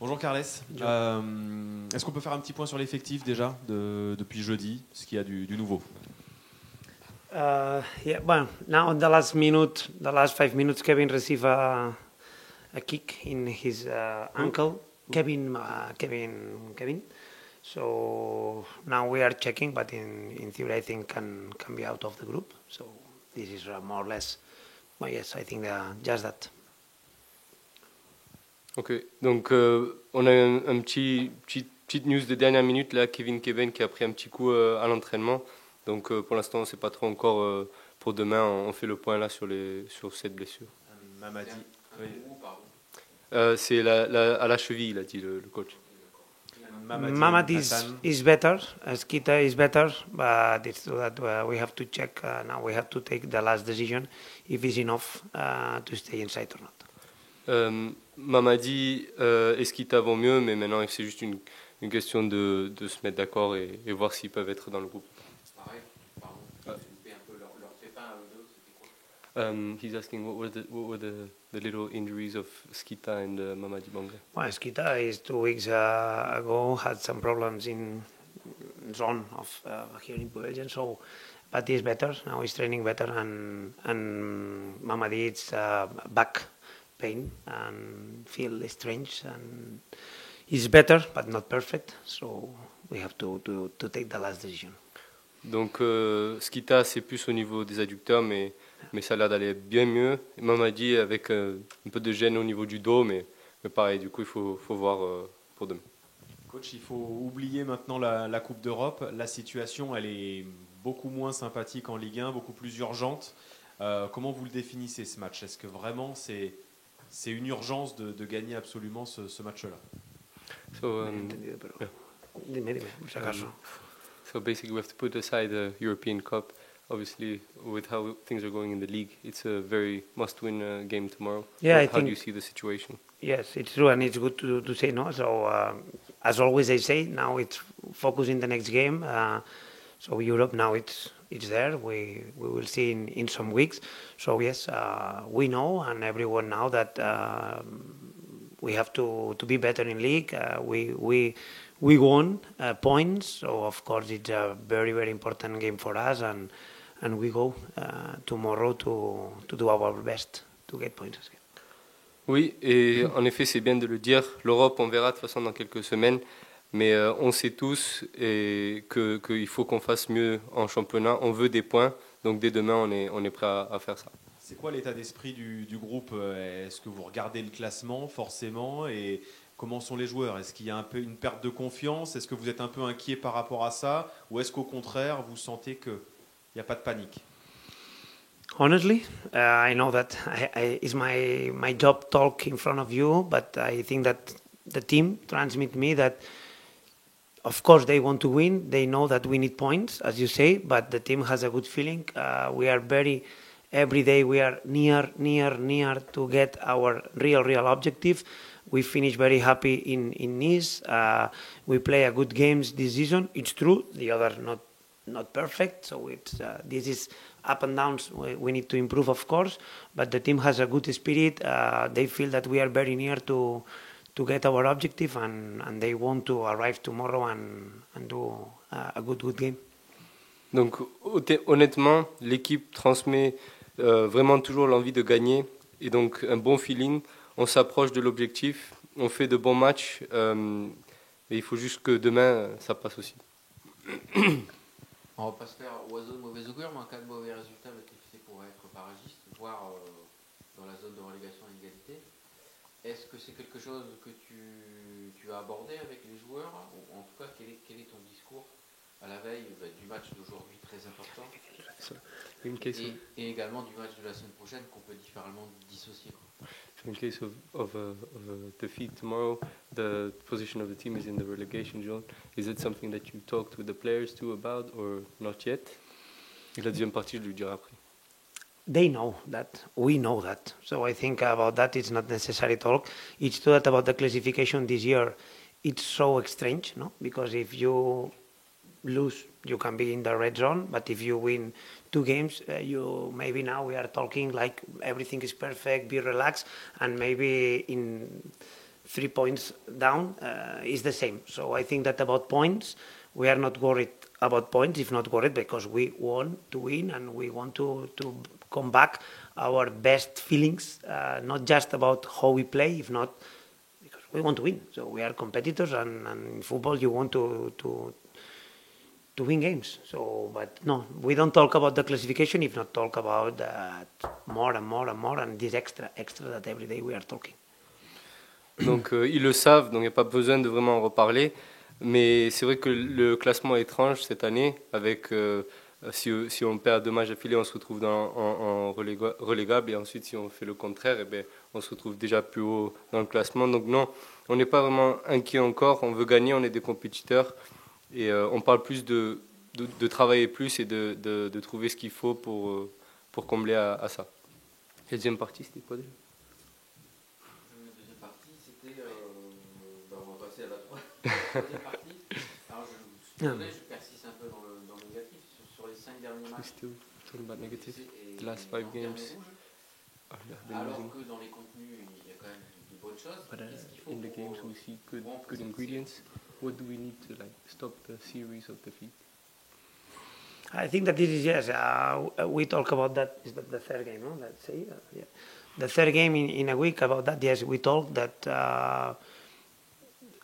Bonjour Carles. Est-ce qu'on peut faire un petit point sur l'effectif déjà depuis jeudi, ce qu'il y a du nouveau? Yeah, well, now in the last 5 minutes, Kevin received a kick in his ankle. Kevin. So now we are checking, but in theory, I think can be out of the group. So this is more or less. Well, yes, I think just that. Ok, donc on a petite news de dernière minute là, Kevin qui a pris un petit coup à l'entraînement. Donc pour l'instant on ne sait pas trop encore pour demain, on fait le point là sur cette blessure. Mamadi. C'est à la cheville, il a dit le coach. Mamadi is better, Skita is better, but it's true that we have to check, now we have to take the last decision if it's enough to stay inside or not. Mamadi et Skita vont mieux, mais maintenant c'est juste une question de se mettre d'accord et voir s'ils peuvent être dans le groupe. He's asking what were the little injuries of Skita and Mamadi Banga. Well, Skita is 2 weeks ago had some problems in zone of here in Puelgen, so but he's better now. He's training better, and Mamadi it's back pain and feel strange, and he's better but not perfect. So we have to take the last decision. Donc Skita c'est plus au niveau des adducteurs, mais ça a l'air d'aller bien mieux. Mamadi avec un peu de gêne au niveau du dos, mais pareil, du coup il faut voir pour demain. Coach, il faut oublier maintenant la Coupe d'Europe. La situation, elle est beaucoup moins sympathique en Ligue 1, beaucoup plus urgente. Comment vous le définissez ce match? Est-ce que vraiment c'est une urgence de gagner absolument ce match-là? So basically we have to put aside the European Cup. Obviously, with how things are going in the league, it's a very must-win game tomorrow. Yeah, How do you see the situation? Yes, it's true, and it's good to say no. So, as always, I say now it's focus in the next game. So Europe now it's there. We will see in some weeks. So yes, we know, and everyone now that we have to be better in league. We won points, so of course it's a very very important game for us, and we go tomorrow to do our best to get points. Oui, et en effet, c'est bien de le dire. L'Europe, on verra de toute façon dans quelques semaines, mais on sait tous qu'il faut qu'on fasse mieux en championnat. On veut des points, donc dès demain, on est prêt à faire ça. C'est quoi l'état d'esprit du groupe? Est-ce que vous regardez le classement forcément, et comment sont les joueurs? Est-ce qu'il y a un peu une perte de confiance? Est-ce que vous êtes un peu inquiet par rapport à ça, ou est-ce qu'au contraire, vous sentez qu'il n'y a pas de panique? Honestly, I know that it's my job talk in front of you, but I think that the team transmit me that, of course, they want to win. They know that we need points, as you say, but the team has a good feeling. We are every day we are near to get our real objective. We finish very happy in Nice. We play a good games this season. It's true, the other not perfect. So it's this is up and downs. We need to improve, of course, but the team has a good spirit. They feel that we are very near to get our objective, and they want to arrive tomorrow and do a good game. Donc honnêtement, l'équipe transmet vraiment toujours l'envie de gagner et donc un bon feeling. On s'approche de l'objectif, on fait de bons matchs, mais il faut juste que demain ça passe aussi. On va pas se faire oiseau de mauvaise augure, mais en cas de mauvais résultat, le TFC pourrait être barragiste, voire dans la zone de relégation à égalité. Est-ce que c'est quelque chose que tu as abordé avec les joueurs? Ou en tout cas, quel est ton discours à la veille du match d'aujourd'hui très important et également du match de la semaine prochaine qu'on peut différemment dissocier? In case of a defeat tomorrow, the position of the team is in the relegation zone. Is it something that you talked with the players too about, or not yet? Et la deuxième partie, je lui dirai après. They know that. We know that. So I think about that it's not necessary talk. It's true that about the classification this year, it's so strange, no? Because if you lose, you can be in the red zone, but if you win 2 games, you maybe now we are talking like everything is perfect, be relaxed, and maybe in 3 points down is the same. So I think that about points, we are not worried about points, if not worried, because we want to win and we want to come back our best feelings, not just about how we play, if not, because we want to win. So we are competitors, and in football you want to win games. So, but no, we don't talk about the classification, if not talk about that more and more and more, and this extra that every day we are talking. Donc ils le savent, donc il n'y a pas besoin de vraiment en reparler. Mais c'est vrai que le classement est étrange cette année, avec si on perd 2 matchs d'affilée, on se retrouve en relégable, et ensuite si on fait le contraire, eh bien, on se retrouve déjà plus haut dans le classement. Donc non, on n'est pas vraiment inquiet encore, on veut gagner, on est des compétiteurs, et on parle plus de travailler plus et de trouver ce qu'il faut pour combler à ça. La deuxième partie, c'était quoi déjà? La deuxième partie, c'était... on va passer à la troisième partie. Alors je persiste un peu dans le négatif. Sur les 5 derniers matchs, Still talking about negative. et The last 5 games. alors que dans les contenus, il y a quand même de bonnes choses. But Qu'est-ce qu'il faut in the games we see good ingredients. What do we need to stop the series of defeat? I think that this is, yes, we talk about that, is that the third game, no? Let's say, yeah. The third game in a week about that, yes, we talk that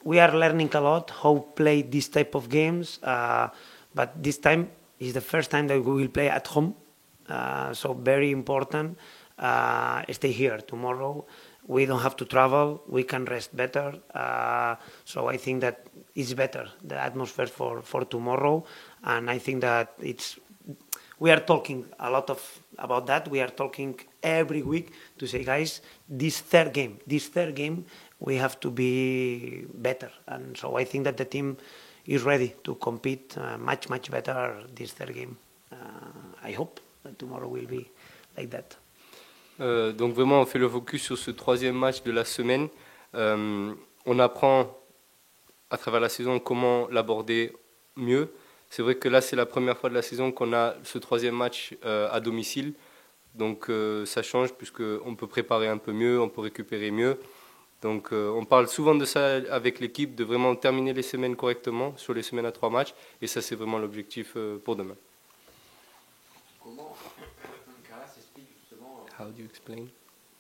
we are learning a lot how play this type of games, but this time is the first time that we will play at home, so very important. Stay here tomorrow. We don't have to travel. We can rest better. So I think that it's better, the atmosphere for tomorrow. And I think that we are talking a lot about that. We are talking every week to say, guys, this third game, we have to be better. And so I think that the team is ready to compete much better this third game. I hope that tomorrow will be like that. Donc vraiment, on fait le focus sur ce 3e match de la semaine. On apprend à travers la saison comment l'aborder mieux. C'est vrai que là, c'est la première fois de la saison qu'on a ce 3e match à domicile. Donc ça change puisqu'on peut préparer un peu mieux, on peut récupérer mieux. Donc on parle souvent de ça avec l'équipe, de vraiment terminer les semaines correctement sur les semaines à 3 matchs. Et ça, c'est vraiment l'objectif pour demain. Comment Calas explique justement How do you explain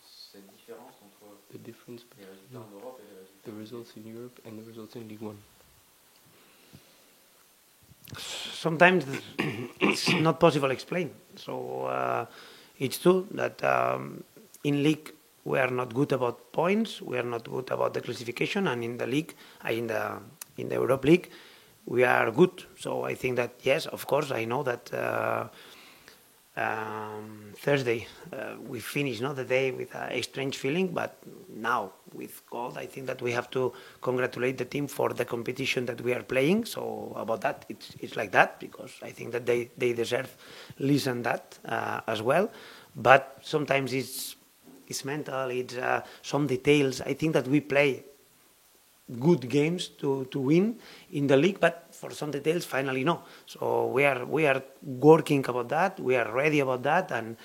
cette différence entre the difference les résultats en Europe et les résultats the results in Europe and the results in League One? Sometimes it's not possible to explain. So it's true that in league we are not good about points, we are not good about the classification, and in the league, in the Europe League, we are good. So I think that yes, of course, I know that Thursday we finished the day with a strange feeling, but now with gold, I think that we have to congratulate the team for the competition that we are playing. So about that, it's like that, because I think that they deserve listen that as well. But sometimes it's mental, it's some details. I think that we play good games to win in the league, but for some details, finally no. So we are working about that. We are ready about that, and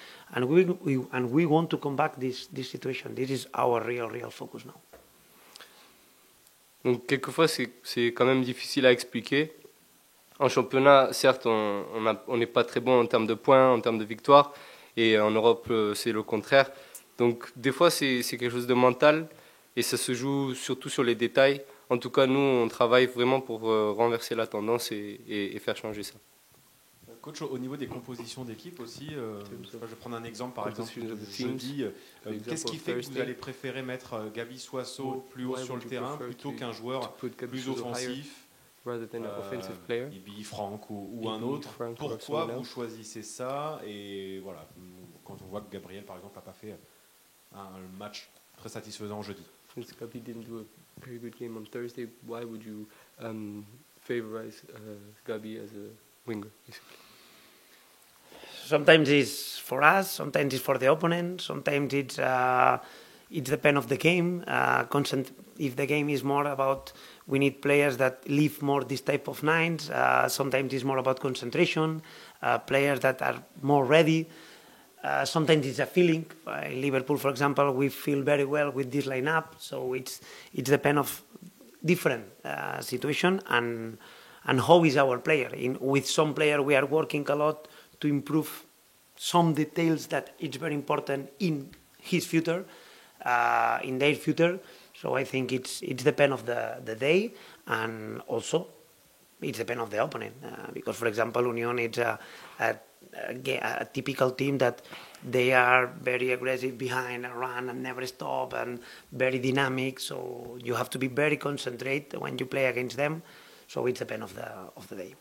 we want to come back this situation. This is our real focus now. Donc quelquefois c'est quand même difficile à expliquer. En championnat, certes, on n'est pas très bon en termes de points, en termes de victoires, et en Europe c'est le contraire. Donc des fois c'est quelque chose de mental. Et ça se joue surtout sur les détails. En tout cas, nous, on travaille vraiment pour renverser la tendance et faire changer ça. Coach, au niveau des compositions d'équipe aussi, je vais prendre un exemple, par exemple, jeudi. Qu'est-ce qui fait que vous allez préférer mettre Gabi Soissot plus haut sur le terrain plutôt qu'un joueur plus offensif, Ibi, Franck ou un autre? Pourquoi vous choisissez ça? Et voilà, quand on voit que Gabriel, par exemple, n'a pas fait un match très satisfaisant jeudi. Since Gabi didn't do a very good game on Thursday, why would you favorize Gabi as a winger, basically? Sometimes it's for us, sometimes it's for the opponent, sometimes it's depend of the game. If the game is more about we need players that leave more this type of nines, sometimes it's more about concentration, players that are more ready. Sometimes it's a feeling. In Liverpool, for example, we feel very well with this lineup, so it's depend of different situation and how is our player. With some player, we are working a lot to improve some details that it's very important in his future, in their future. So I think it's depend of the day, and also it's depend of the opponent. Because, for example, Union is a typical team that they are very aggressive behind and run and never stop and very dynamic. So you have to be very concentrated when you play against them. So it's depend of the day.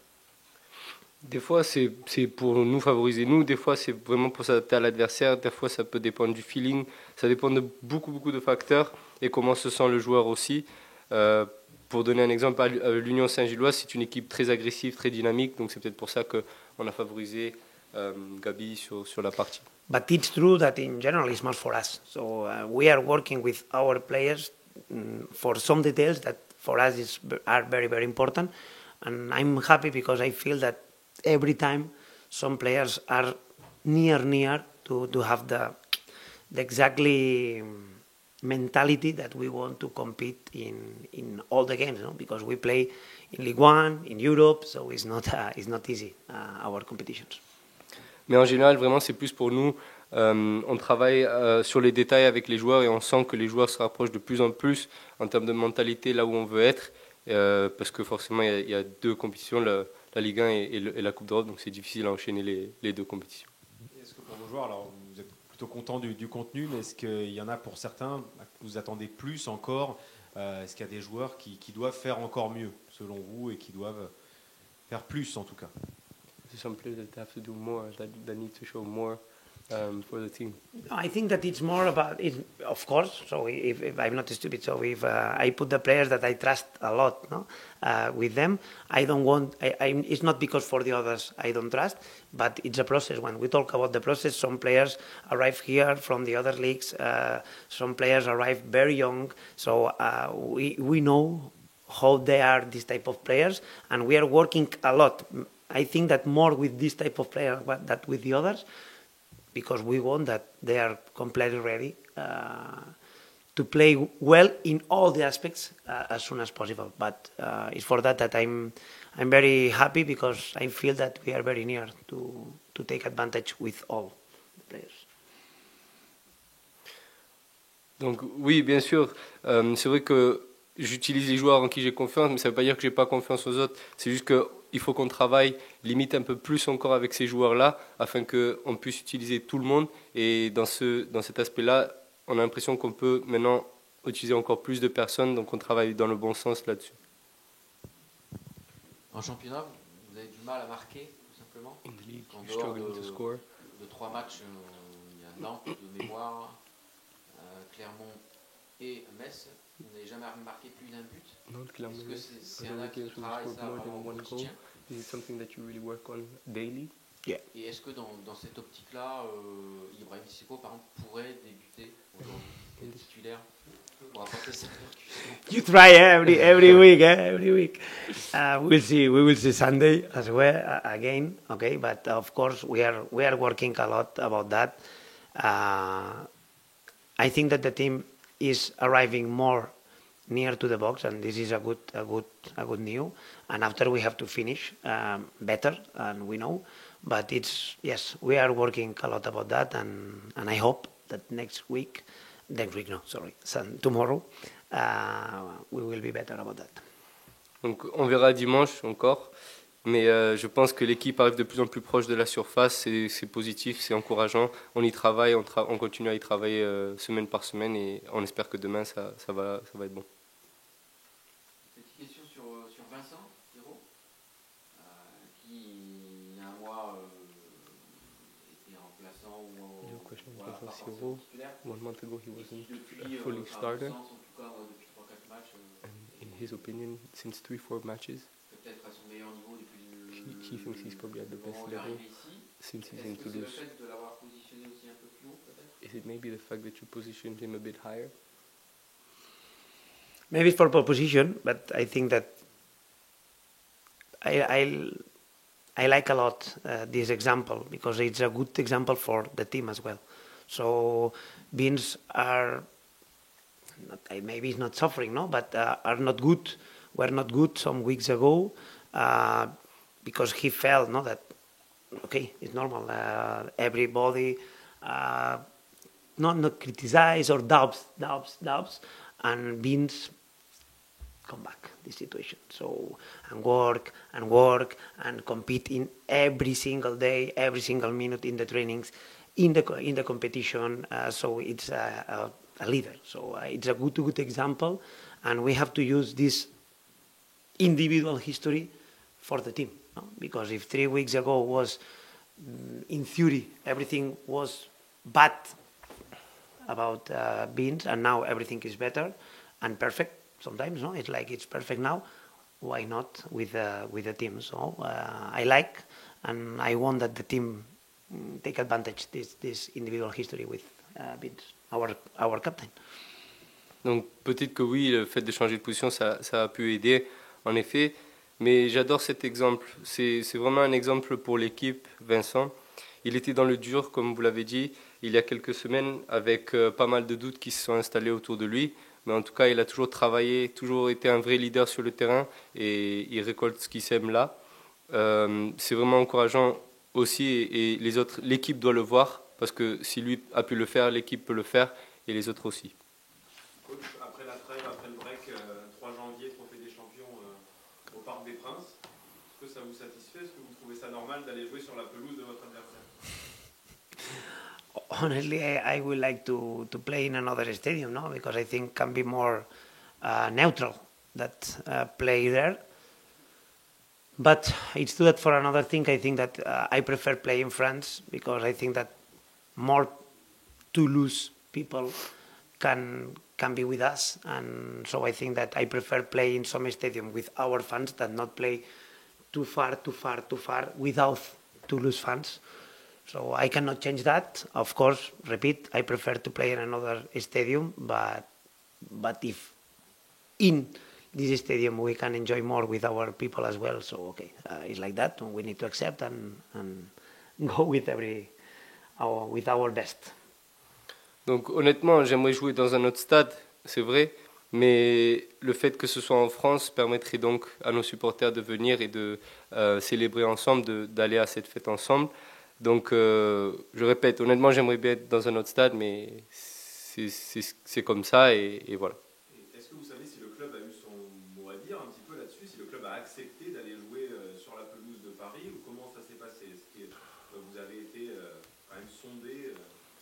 Des fois, c'est pour nous favoriser, nous. Des fois, c'est vraiment pour s'adapter à l'adversaire. Des fois, ça peut dépendre du feeling. Ça dépend de beaucoup de facteurs et comment se sent le joueur aussi. Pour donner un exemple, à l'Union Saint-Gilloise, c'est une équipe très agressive, très dynamique. Donc, c'est peut-être pour ça qu'on a favorisé Gabi sur la partie. But it's true that in general it's not for us. So we are working with our players for some details that for us are very, very important. And I'm happy because I feel that every time some players are near to have the exactly mentality that we want to compete in all the games, no? Because we play in Ligue 1, in Europe, so it's not easy, our competitions. Mais en général, vraiment, c'est plus pour nous. On travaille sur les détails avec les joueurs et on sent que les joueurs se rapprochent de plus en plus en termes de mentalité là où on veut être. Parce que forcément, il y a deux compétitions, la Ligue 1 et la Coupe d'Europe, donc c'est difficile à enchaîner les deux compétitions. Est-ce que pour vos joueurs, alors vous êtes plutôt content du contenu, mais est-ce qu'il y en a pour certains que vous attendez plus encore? Est-ce qu'il y a des joueurs qui doivent faire encore mieux, selon vous, et qui doivent faire plus en tout cas? Some players that have to do more, that need to show more for the team. I think that it's more about it, of course. So if I'm not stupid, so if I put the players that I trust a lot, no, with them, I don't want. It's not because for the others I don't trust, but it's a process. When we talk about the process, some players arrive here from the other leagues. Some players arrive very young, so we know how they are, these type of players, and we are working a lot. I think that more with this type of player than with the others, because we want that they are completely ready to play well in all the aspects as soon as possible. But it's for that I'm very happy because I feel that we are very near to take advantage with all the players. Donc oui, bien sûr, c'est vrai que j'utilise les joueurs en qui j'ai confiance, mais ça ne veut pas dire que j'ai pas confiance aux autres. C'est juste qu'il faut qu'on travaille limite un peu plus encore avec ces joueurs-là afin qu'on puisse utiliser tout le monde. Et dans cet aspect-là, on a l'impression qu'on peut maintenant utiliser encore plus de personnes, donc on travaille dans le bon sens là-dessus. En championnat, vous avez du mal à marquer, tout simplement. In the league, En you're dehors struggling to score. de 3 matchs, il y a Nantes de mémoire, Clermont et Metz. Vous n'avez jamais marqué plus d'un but. Est-ce que c'est un acte de travail, ça, vraiment au quotidien? Is it something that you really work on daily? Yeah. Et est-ce que dans cette optique-là, Ibrahim Sissoko, par exemple, pourrait débuter aujourd'hui, titulaire, pour apporter cette percussion? You try every week, every week. We'll see. We will see Sunday as well again. Okay, but of course we are working a lot about that. I think that the team is arriving more near to the box, and this is a good news. And after we have to finish better, and we know. But yes, we are working a lot about that, and I hope that tomorrow we will be better about that. Donc on verra dimanche encore, mais je pense que l'équipe arrive de plus en plus proche de la surface, c'est positif, c'est encourageant. On y travaille, on continue à y travailler semaine par semaine et on espère que demain ça va être bon. Petite question sur Vincent Hérault, qui il y a un mois était remplaçant ou titulaire. 1 month ago he wasn't Depuis, a fully starter. En tout cas, depuis 3-4 matchs. In his opinion, since 3-4 matches, Peut-être à son meilleur niveau depuis he thinks he's probably at the best moment où il est level arrivé ici. since he's Est-ce in que c'est le Toulouse. fait de l'avoir positionné aussi un peu plus haut, peut-être? Is it maybe the fact that you positioned him a bit higher? Maybe for proposition, but I think that I like a lot this example because it's a good example for the team as well. So Beans are not, maybe it's not suffering, no, but are not good. Were not good some weeks ago because he felt, no, that okay, it's normal. Everybody not criticize or doubts, and Beans come back this situation. So and work and compete in every single day, every single minute in the trainings, in the competition. So it's a leader. So it's a good example, and we have to use this individual history for the team. No? Because if 3 weeks ago was, in theory, everything was bad about Beans, and now everything is better and perfect. Sometimes, no, it's like it's perfect now. Why not with the team? So I like, and I want that the team take advantage this individual history with Beans, our captain. Donc peut-être que oui, le fait de changer de position, ça a pu aider, en effet. Mais j'adore cet exemple. C'est vraiment un exemple pour l'équipe, Vincent. Il était dans le dur, comme vous l'avez dit, il y a quelques semaines, avec pas mal de doutes qui se sont installés autour de lui. Mais en tout cas, il a toujours travaillé, toujours été un vrai leader sur le terrain et il récolte ce qu'il sème là. C'est vraiment encourageant aussi et les autres, l'équipe doit le voir parce que si lui a pu le faire, l'équipe peut le faire et les autres aussi. Coach, après la trêve, après le break, 3 janvier, Trophée des Champions au Parc des Princes, est-ce que ça vous satisfait? Est-ce que vous trouvez ça normal d'aller jouer sur la pelouse de votre adversaire? Honestly, I would like to play in another stadium, no, because I think can be more neutral that play there. But it's true that for another thing, I think that I prefer playing in France because I think that more Toulouse people can be with us, and so I think that I prefer play in some stadium with our fans than not play too far without Toulouse fans. So I cannot change that. Of course, repeat, I prefer to play in another stadium, but if in this stadium we can enjoy more with our people as well, so okay, it's like that. We need to accept and go with our best. Donc honnêtement, j'aimerais jouer dans un autre stade, c'est vrai, mais le fait que ce soit en France permettrait donc à nos supporters de venir et de célébrer ensemble, d'aller à cette fête ensemble. Donc, je répète, honnêtement, j'aimerais bien être dans un autre stade, mais c'est comme ça et voilà. Est-ce que vous savez si le club a eu son mot à dire un petit peu là-dessus, si le club a accepté d'aller jouer sur la pelouse de Paris, ou comment ça s'est passé? Est-ce que vous avez été quand même sondé?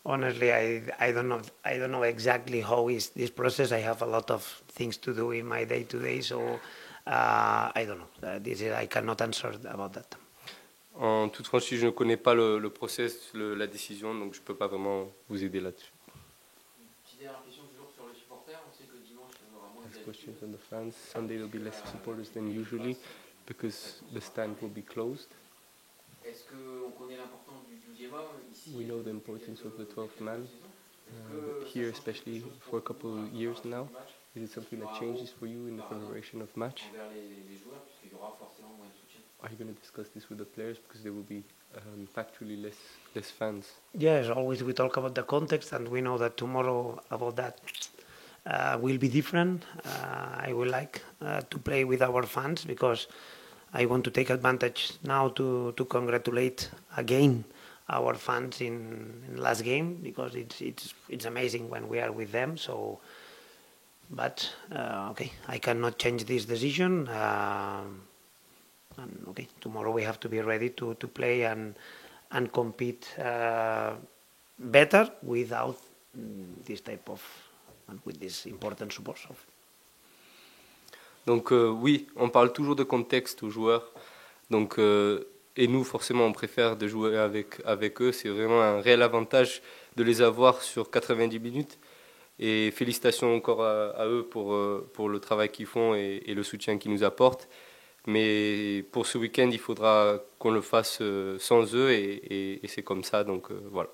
Honestly, I don't know exactly how is this process. I have a lot of things to do in my day-to-day, so I don't know. I cannot answer about that. En toute franchise, je ne connais pas le process, la décision, donc je ne peux pas vraiment vous aider là-dessus. Une petite dernière question toujours sur les supporters. On sait que dimanche, il y en aura moins Next question on the fans. Sunday will be less supporters than usually because the stand will be closed. Est-ce qu'on connaît l'importance du 12e homme ici? We know the importance of the 12th man here, especially for a couple of years now. Is it something that changes for you in the preparation of match? Envers les joueurs, puisqu'il y aura forcément moins de soutien. Are you going to discuss this with the players because there will be factually less fans? Yes, always we talk about the context, and we know that tomorrow about that will be different. I would like to play with our fans because I want to take advantage now to congratulate again our fans in last game because it's amazing when we are with them. So, but okay, I cannot change this decision. And okay, tomorrow we have to be ready to play and compete better without this type of and with this important support. Donc oui, on parle toujours de contexte aux joueurs. Donc et nous forcément on préfère de jouer avec eux. C'est vraiment un réel avantage de les avoir sur 90 minutes. Et félicitations encore à eux pour le travail qu'ils font et le soutien qu'ils nous apportent. Mais pour ce week-end, il faudra qu'on le fasse sans eux et c'est comme ça. Donc voilà.